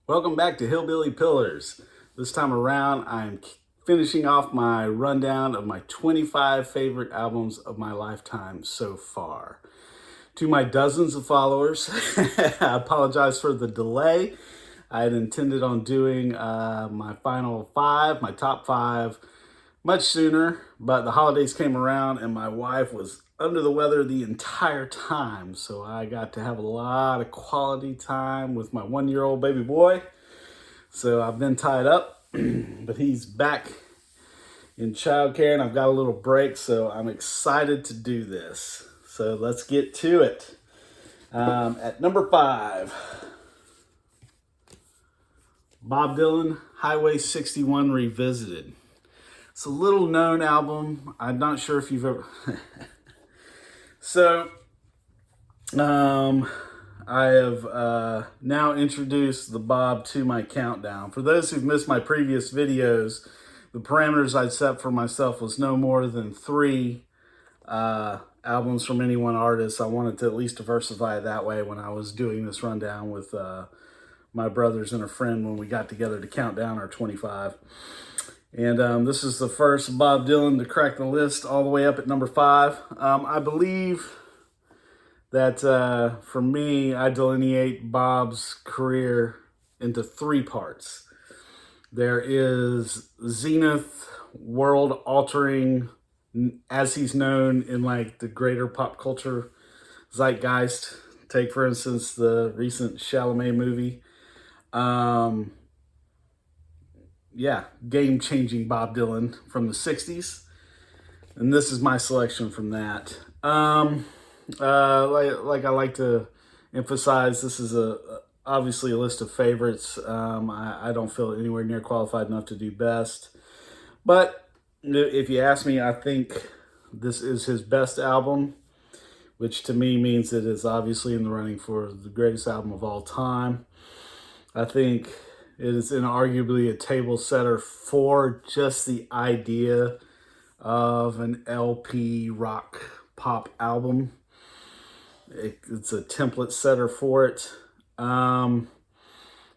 Welcome back to Hillbilly Pillars. This time around, I'm finishing off my rundown of my 25 favorite albums of my lifetime so far. To my dozens of followers, I apologize for the delay. I had intended on doing my final five, my top five, much sooner, but the holidays came around and my wife was under the weather the entire time. So I got to have a lot of quality time with my 1 year old baby boy. So I've been tied up, but he's back in childcare and I've got a little break. So I'm excited to do this. So let's get to it. At number 5, Bob Dylan, Highway 61 Revisited. It's a little known album. I'm not sure if you've ever. So, I have now introduced the Bob to my countdown. For those who've missed my previous videos, the parameters I'd set for myself was no more than 3 albums from any one artist. I wanted to at least diversify it that way when I was doing this rundown with my brothers and a friend when we got together to count down our 25. And this is the first Bob Dylan to crack the list all the way up at number 5. I believe that for me, I delineate Bob's career into 3 parts. There is zenith, world-altering, as he's known in like the greater pop culture zeitgeist. Take, for instance, the recent Chalamet movie. Game-changing Bob Dylan from the 60s. And this is my selection from that. Like I like to emphasize, this is obviously a list of favorites. I don't feel anywhere near qualified enough to do best. But if you ask me, I think this is his best album, which to me means it is obviously in the running for the greatest album of all time. I think it is inarguably a table setter for just the idea of an LP rock pop album. It's a template setter for it.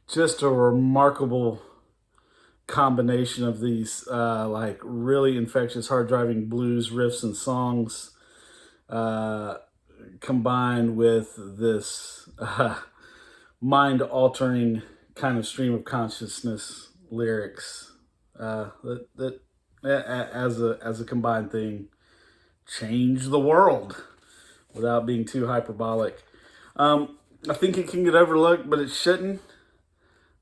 Just a remarkable combination of these like really infectious, hard-driving blues riffs and songs combined with this mind-altering kind of stream of consciousness lyrics that as a combined thing change the world without being too hyperbolic. I think it can get overlooked, but it shouldn't.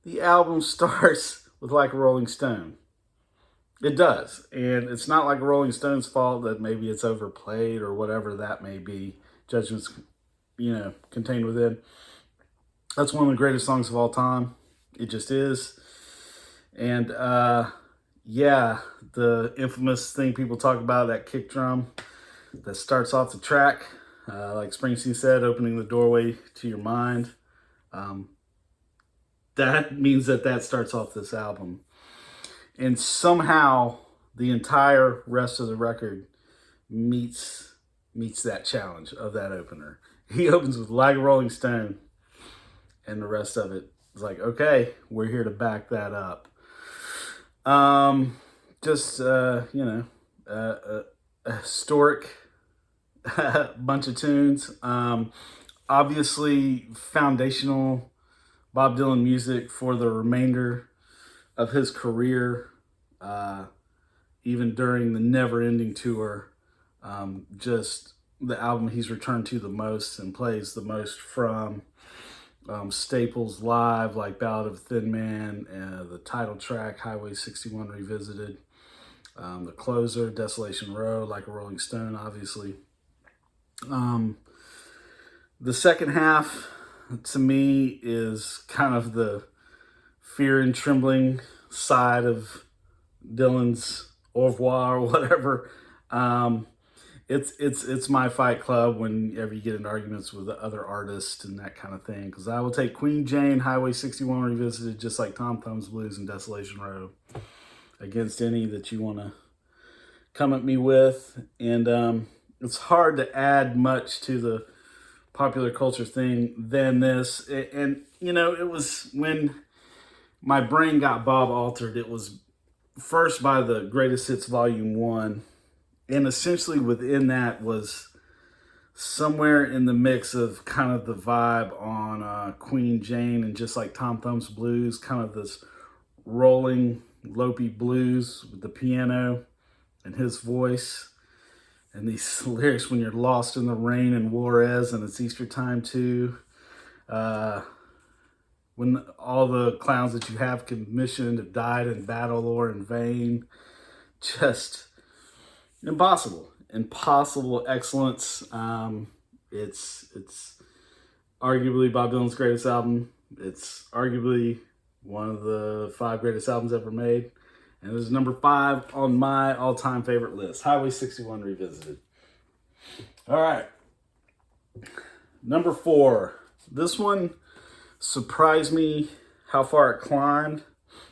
The album starts with Like a Rolling Stone. It does. And it's not like a Rolling Stone's fault that maybe it's overplayed or whatever that may be. Judgments, contained within. That's one of the greatest songs of all time. It just is. And the infamous thing people talk about, that kick drum that starts off the track, like Springsteen said, opening the doorway to your mind. That means that starts off this album. And somehow the entire rest of the record meets that challenge of that opener. He opens with Like a Rolling Stone, and the rest of it is like, okay, we're here to back that up. A historic bunch of tunes. Obviously, foundational Bob Dylan music for the remainder of his career, even during the never-ending tour. Just the album he's returned to the most and plays the most from. Staples live like Ballad of a Thin Man, the title track Highway 61 Revisited, the closer Desolation Row, Like a Rolling Stone, obviously. The second half to me is kind of the fear and trembling side of Dylan's au revoir or whatever. It's my fight club whenever you get in arguments with other artists and that kind of thing. Because I will take Queen Jane, Highway 61 Revisited, just like Tom Thumb's Blues and Desolation Row, against any that you want to come at me with. And it's hard to add much to the popular culture thing than this. And it was when my brain got Bob altered. It was first by the Greatest Hits Volume 1. And essentially within that was somewhere in the mix of kind of the vibe on Queen Jane and Just Like Tom Thumb's Blues, kind of this rolling, lopey blues with the piano and his voice. And these lyrics, when you're lost in the rain in Juarez and it's Easter time too. When all the clowns that you have commissioned have died in battle or in vain. Just impossible excellence. It's arguably Bob Dylan's greatest album. It's arguably one of the 5 greatest albums ever made. And it was number 5 on my all-time favorite list. Highway 61 Revisited. All right. Number 4. This one surprised me how far it climbed.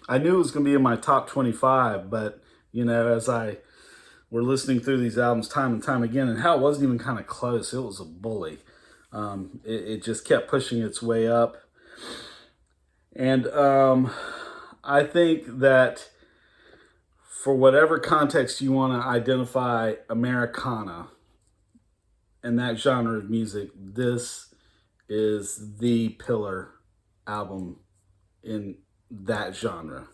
I knew it was going to be in my top 25, but, you know, as I were listening through these albums time and time again, and how it wasn't even kind of close, it was a bully. It just kept pushing its way up. And I think that for whatever context you want to identify Americana and that genre of music, this is the pillar album in that genre.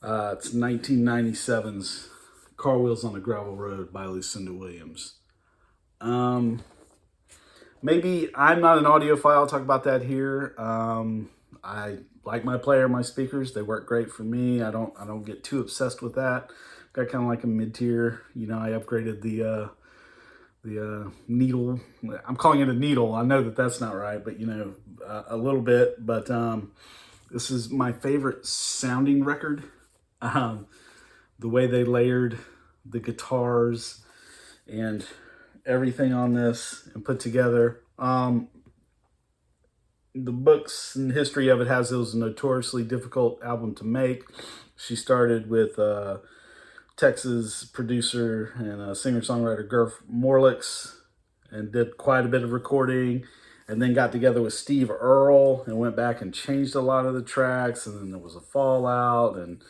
It's 1997's Car Wheels on a Gravel Road by Lucinda Williams. Maybe I'm not an audiophile, I'll talk about that here. I like my player, my speakers, they work great for me. I don't get too obsessed with that. Got kind of like a mid-tier, you know, I upgraded the needle. I'm calling it a needle. I know that that's not right, but you know, a little bit. But this is my favorite sounding record. The way they layered the guitars and everything on this and put together. The books and history of it has it was a notoriously difficult album to make. She started with Texas producer and singer-songwriter Gurf Morlix and did quite a bit of recording, and then got together with Steve Earle and went back and changed a lot of the tracks, and then there was a fallout, and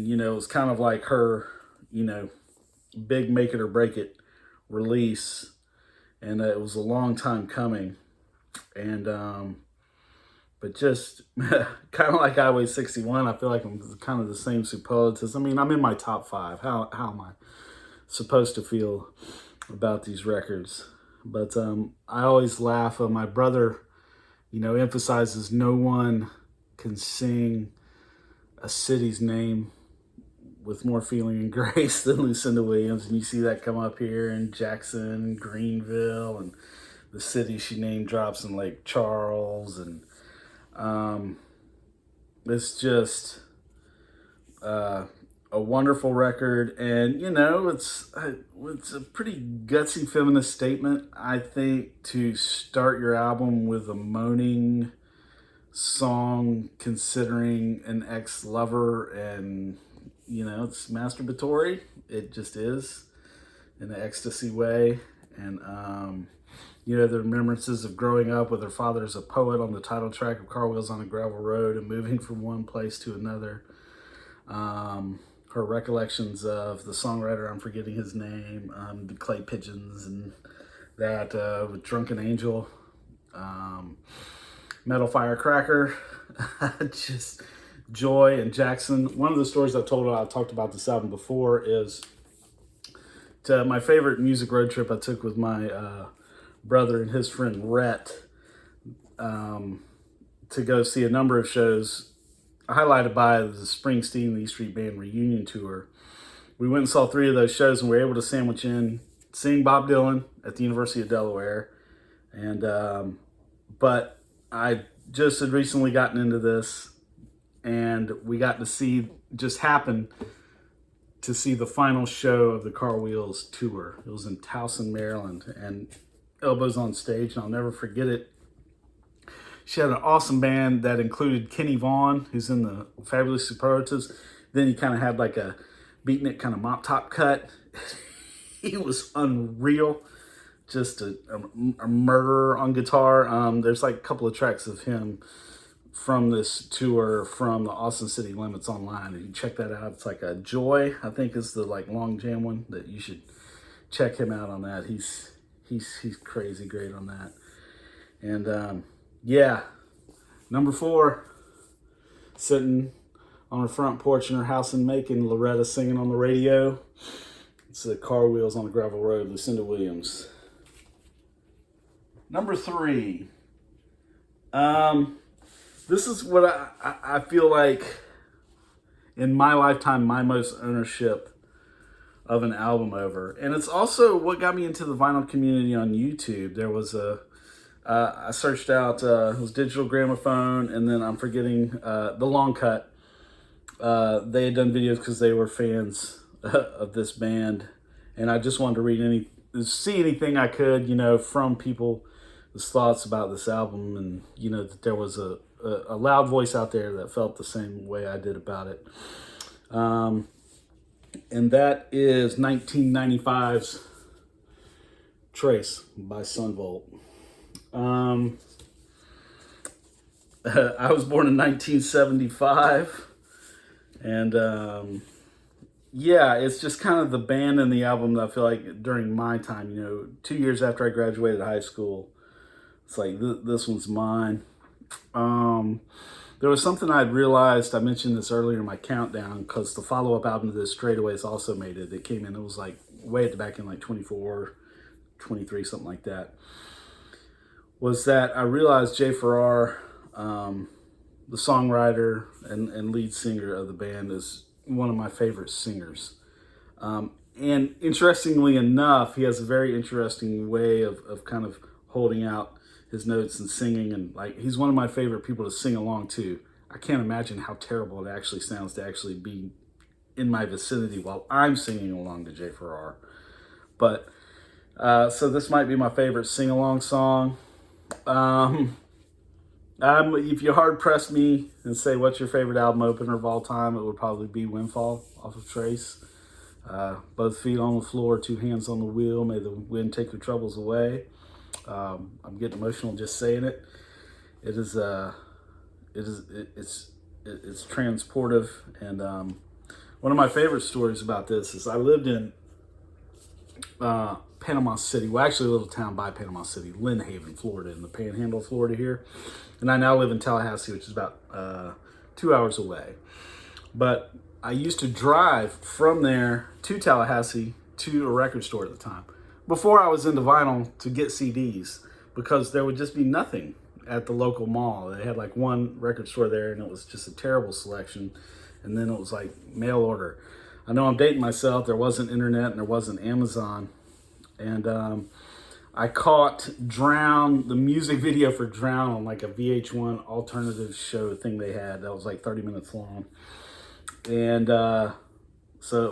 you know, it was kind of like her, you know, big make it or break it release, and it was a long time coming. And but just kind of like Highway 61, I feel like I'm kind of the same superlatives. I mean, I'm in my top 5. How am I supposed to feel about these records? But I always laugh. My brother, you know, emphasizes no one can sing a city's name with more feeling and grace than Lucinda Williams. And you see that come up here in Jackson, Greenville, and the city she name drops in Lake Charles. And it's just a wonderful record. And, you know, it's a pretty gutsy feminist statement, I think, to start your album with a moaning song considering an ex-lover. And, you know, it's masturbatory. It just is, in an ecstasy way. And, you know, the remembrances of growing up with her father as a poet on the title track of Car Wheels on a Gravel Road and moving from one place to another. Her recollections of the songwriter, I'm forgetting his name, the Clay Pigeons, and that with Drunken Angel, Metal Firecracker, just joy. And Jackson. One of the stories I've talked about this album before is to my favorite music road trip I took with my brother and his friend Rhett to go see a number of shows, highlighted by the Springsteen and the E Street Band reunion tour. We went and saw 3 of those shows, and we were able to sandwich in seeing Bob Dylan at the University of Delaware. And but I just had recently gotten into this, and we got to see, just happened to see the final show of the Car Wheels tour. It was in Towson, Maryland, and Elbows on Stage, and I'll never forget it. She had an awesome band that included Kenny Vaughan, who's in the Fabulous Superlatives. Then he kind of had like a beatnik kind of mop top cut. He was unreal. Just a murderer on guitar. There's like a couple of tracks of him from this tour from the Austin City Limits online. And you check that out. It's like a Joy, I think is the like long jam one that you should check him out on that. He's crazy great on that. And yeah, number 4, sitting on her front porch in her house in Macon, Loretta singing on the radio. It's the Car Wheels on the Gravel Road, Lucinda Williams. Number 3. This is what I feel like in my lifetime, my most ownership of an album over. And it's also what got me into the vinyl community on YouTube. There was I searched out, it was Digital Gramophone, and then I'm forgetting The Long Cut. They had done videos because they were fans of this band. And I just wanted to see anything I could, from people's thoughts about this album. And, that there was a loud voice out there that felt the same way I did about it. And that is 1995's Trace by Sunvolt. I was born in 1975, and yeah, it's just kind of the band and the album that I feel like during my time, 2 years after I graduated high school, it's like, this one's mine. There was something I'd realized, I mentioned this earlier in my countdown, because the follow-up album to this, Straightaways, also made it. It came in, it was like way at the back in like 24, 23, something like that. Was that I realized Jay Farrar, the songwriter and lead singer of the band, is one of my favorite singers. And interestingly enough, he has a very interesting way of kind of holding out his notes and singing, and like, he's one of my favorite people to sing along to. I can't imagine how terrible it actually sounds to actually be in my vicinity while I'm singing along to Jay Farrar. But so this might be my favorite sing-along song. If you hard press me and say what's your favorite album opener of all time, it would probably be Windfall off of Trace. Both feet on the floor, 2 hands on the wheel, may the wind take your troubles away. I'm getting emotional just saying it. It's transportive. And one of my favorite stories about this is I lived in Panama City, well, actually a little town by Panama City, Lynn Haven, Florida, in the Panhandle of Florida here. And I now live in Tallahassee, which is about 2 hours away. But I used to drive from there to Tallahassee to a record store at the time, before I was into vinyl, to get CDs, because there would just be nothing at the local mall. They had like one record store there, and it was just a terrible selection. And then it was like mail order. I know I'm dating myself. There wasn't internet and there wasn't Amazon. And I caught Drown, the music video for Drown, on like a VH1 alternative show thing they had that was like 30 minutes long. And so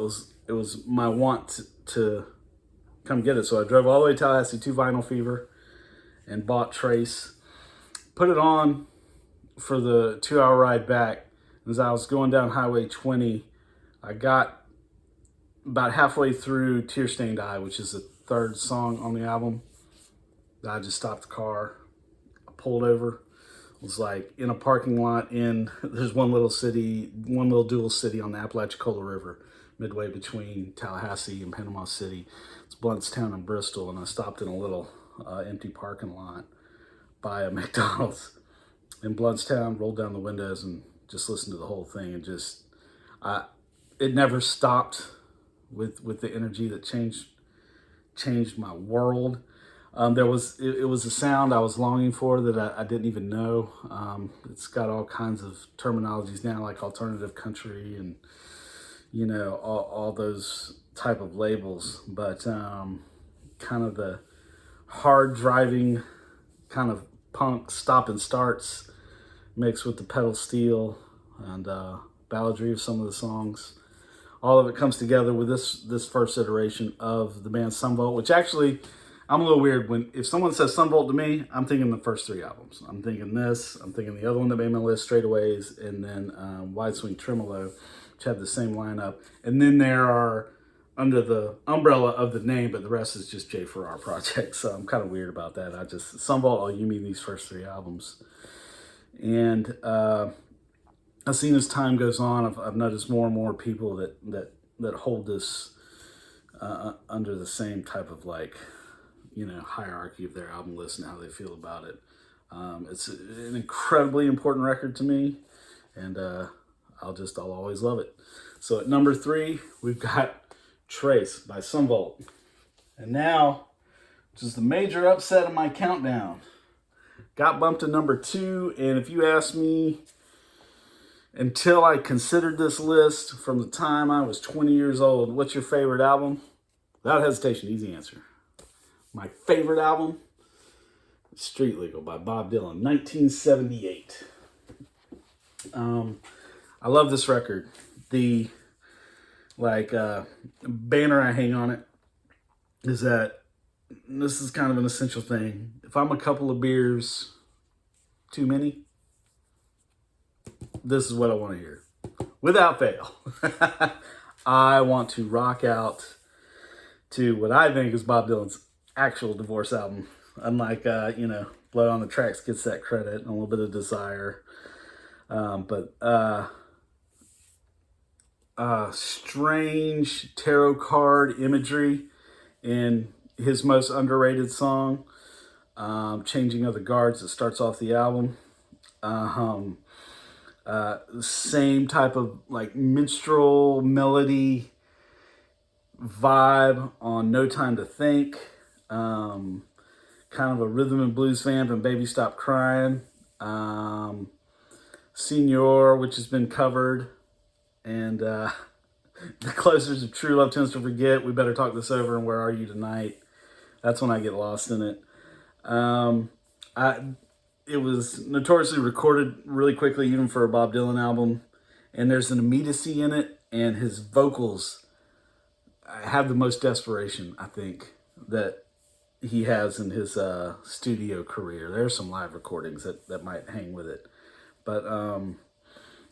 it was my want to come get it. So I drove all the way to Tallahassee to Vinyl Fever and bought Trace, put it on for the 2-hour ride back. As I was going down Highway 20, I got about halfway through Tear Stained Eye, which is the third song on the album. I just stopped the car, I pulled over. It was like in a parking lot there's one little dual city on the Apalachicola River, midway between Tallahassee and Panama City. It's Blountstown and Bristol, and I stopped in a little empty parking lot by a McDonald's in Blountstown, rolled down the windows and just listened to the whole thing. And just, it never stopped with the energy that changed my world. It was a sound I was longing for that I didn't even know. It's got all kinds of terminologies now, like alternative country and, all those type of labels. But kind of the hard driving kind of punk stop and starts mixed with the pedal steel and balladry of some of the songs. All of it comes together with this first iteration of the band Sunvolt, which actually, I'm a little weird. If someone says Sunvolt to me, I'm thinking the first 3 albums. I'm thinking this, I'm thinking the other one that made my list, Straightaways, and then Wide Swing Tremolo, which have the same lineup. And then there are, under the umbrella of the name, but the rest is just Jay Farrar projects. So I'm kind of weird about that. Sunvolt, you mean these first 3 albums. And I've seen as time goes on, I've noticed more and more people that hold this under the same type of like, hierarchy of their album list and how they feel about it. It's an incredibly important record to me, and I'll always love it. So at number 3, we've got Trace by Sunvolt. And now, which is the major upset of my countdown, got bumped to number 2. And if you ask me, until I considered this list from the time I was 20 years old, what's your favorite album? Without hesitation, easy answer. My favorite album, Street Legal by Bob Dylan, 1978. I love this record. The banner I hang on it is that this is kind of an essential thing. If I'm a couple of beers too many, this is what I want to hear. Without fail. I want to rock out to what I think is Bob Dylan's actual divorce album. Unlike, Blood on the Tracks gets that credit and a little bit of Desire. But strange tarot card imagery in his most underrated song, Changing of the Guards, that starts off the album. Same type of like minstrel melody vibe on No Time to Think. Kind of a rhythm and blues vamp and Baby Stop Crying. Senor, which has been covered. And the closers of True Love Tends to Forget, We Better Talk This Over, and Where Are You Tonight. That's when I get lost in it. It was notoriously recorded really quickly, even for a Bob Dylan album. And there's an immediacy in it, and his vocals have the most desperation, I think, that he has in his studio career. There's some live recordings that might hang with it. But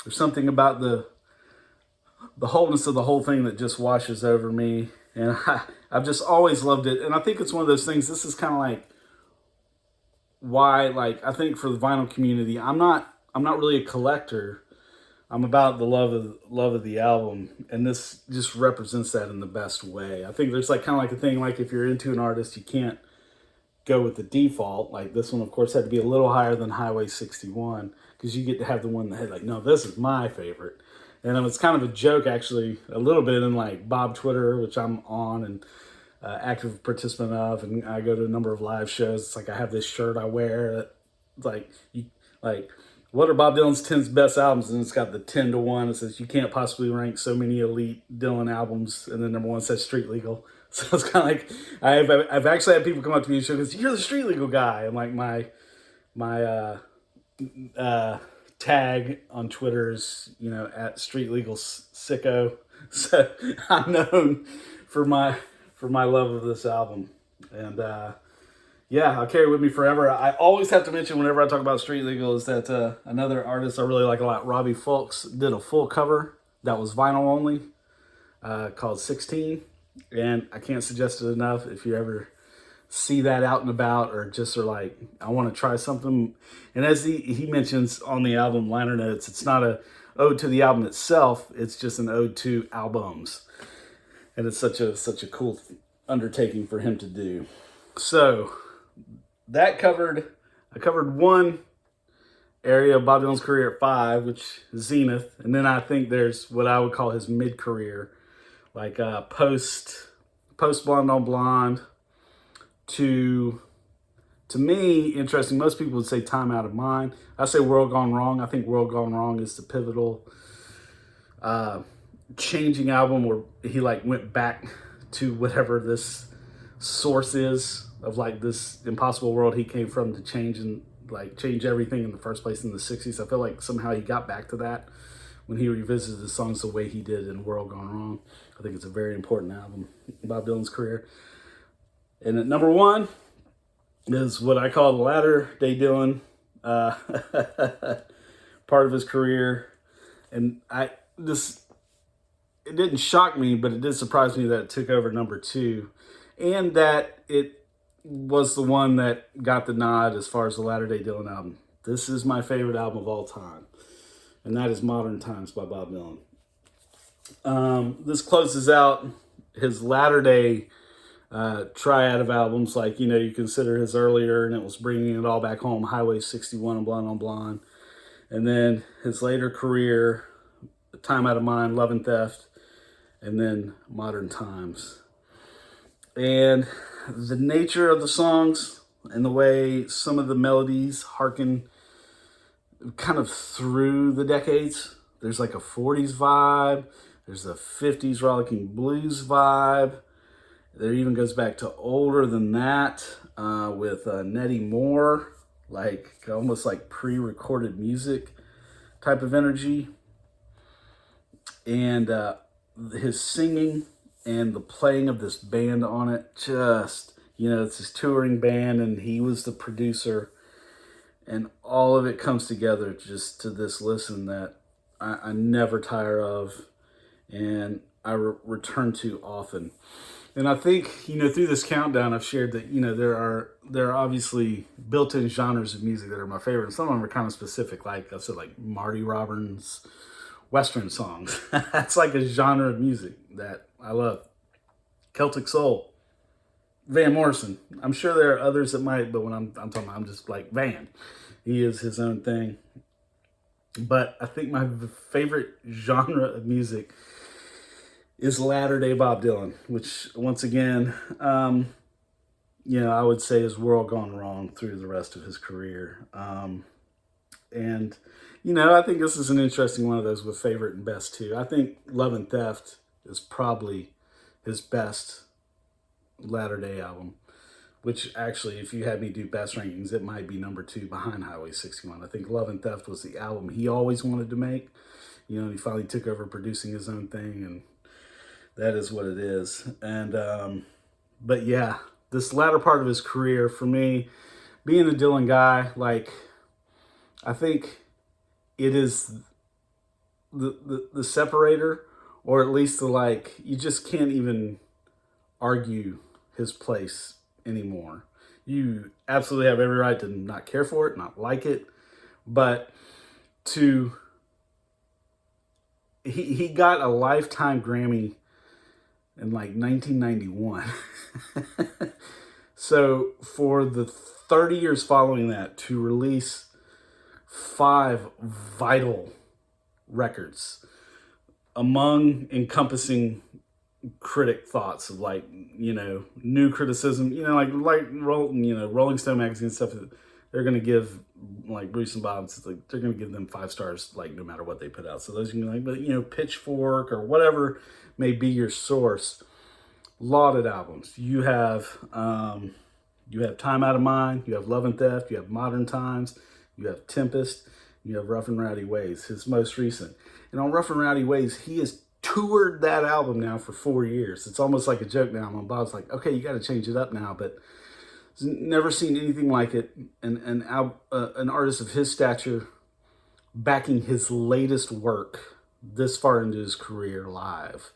there's something about the wholeness of the whole thing that just washes over me. And I've just always loved it. And I think it's one of those things, this is kind of like why, like, I think for the vinyl community, I'm not really a collector. I'm about the love of the album, and this just represents that in the best way. I think there's like kind of like a thing, like if you're into an artist, you can't go with the default. Like this one, of course, had to be a little higher than Highway 61 because you get to have the one that had like, no, this is my favorite. And it's kind of a joke, actually, a little bit in like Bob Twitter, which I'm on and active participant of, and I go to a number of live shows. It's like I have this shirt I wear. It's like what are Bob Dylan's 10 best albums? And it's got the 10 to 1. It says you can't possibly rank so many elite Dylan albums. And then number 1 says Street Legal. So it's kind of like I've actually had people come up to me and show, because you're the Street Legal guy. And like my tag on Twitter is, at Street Legal Sicko. So I'm known for my love of this album. And I'll carry it with me forever. I always have to mention whenever I talk about Street Legal is that another artist I really like a lot, Robbie Fulks, did a full cover that was vinyl only called 16. And I can't suggest it enough. If you ever see that out and about, or just are like, I want to try something. And as he mentions on the album liner notes, it's not a ode to the album itself. It's just an ode to albums. And it's such a cool undertaking for him to do. So I covered one area of Bob Dylan's career at 5, which is Zenith. And then I think there's what I would call his mid-career, like post Blonde on Blonde to me, interesting. Most people would say Time Out of Mind. I say World Gone Wrong. I think World Gone Wrong is the pivotal changing album where he like went back to whatever this source is of like this impossible world he came from to change everything in the first place in the 60s. I feel like somehow he got back to that when he revisited the songs the way he did in World Gone Wrong. I think it's a very important album in Bob Dylan's career. And at number 1 is what I call the latter day Dylan part of his career. And it didn't shock me, but it did surprise me that it took over number 2, and that it was the one that got the nod as far as the latter day Dylan album. This is my favorite album of all time, and that is Modern Times by Bob Dylan. This closes out his latter day triad of albums, like, you consider his earlier, and it was Bringing It All Back Home, Highway 61, and Blonde on Blonde. And then his later career, Time Out of Mind, Love and Theft, and then Modern Times. And the nature of the songs and the way some of the melodies harken kind of through the decades. There's like a 40s vibe. There's a 50s rollicking blues vibe. There even goes back to older than that with Nettie Moore, like almost like pre-recorded music type of energy. And his singing and the playing of this band on it, just, it's his touring band and he was the producer. And all of it comes together just to this listen that I never tire of and I return to often. And I think, through this countdown, I've shared that, there are obviously built-in genres of music that are my favorite. And some of them are kind of specific, like I said, like Marty Robbins' Western songs. That's like a genre of music that I love. Celtic Soul, Van Morrison. I'm sure there are others that might, but when I'm talking about, I'm just like Van. He is his own thing. But I think my favorite genre of music is latter-day Bob Dylan, which, once again, I would say is world gone wrong through the rest of his career. And, I think this is an interesting one of those with favorite and best, too. I think Love and Theft is probably his best latter-day album, which actually, if you had me do best rankings, it might be number 2 behind Highway 61. I think Love and Theft was the album he always wanted to make. And he finally took over producing his own thing, and that is what it is. And, but yeah, this latter part of his career, for me, being a Dylan guy, like, I think it is the separator, or at least you just can't even argue his place anymore. You absolutely have every right to not care for it, not like it, but he got a Lifetime Grammy in 1991. So for the 30 years following that, to release 5 vital records, encompassing critic thoughts of new criticism, Rolling Stone magazine and stuff, they're going to give Bruce and Bob, they're going to give them 5 stars no matter what they put out. So those are going to be but Pitchfork or whatever may be your source, lauded albums. You have Time Out of Mind, you have Love and Theft, you have Modern Times, you have Tempest, you have Rough and Rowdy Ways, his most recent. And on Rough and Rowdy Ways, he has toured that album now for 4 years. It's almost like a joke now. When Bob's like, okay, you got to change it up now, but never seen anything like it. And an artist of his stature backing his latest work this far into his career live.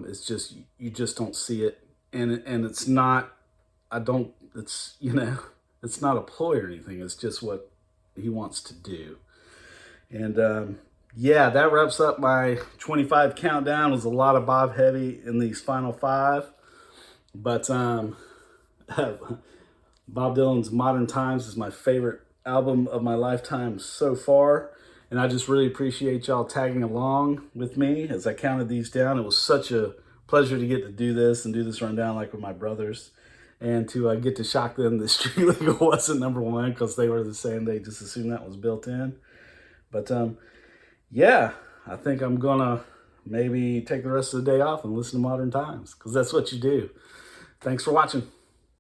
It's just, you just don't see it. And it's not, it's not a ploy or anything. It's just what he wants to do. And, yeah, that wraps up my 25 countdown. It was a lot of Bob heavy in these final 5. But Bob Dylan's Modern Times is my favorite album of my lifetime so far. And I just really appreciate y'all tagging along with me as I counted these down. It was such a pleasure to get to do this and do this rundown with my brothers. And to get to shock them that Street Legal wasn't number 1 because they were the same. They just assumed that was built in. But yeah, I think I'm going to maybe take the rest of the day off and listen to Modern Times, because that's what you do. Thanks for watching.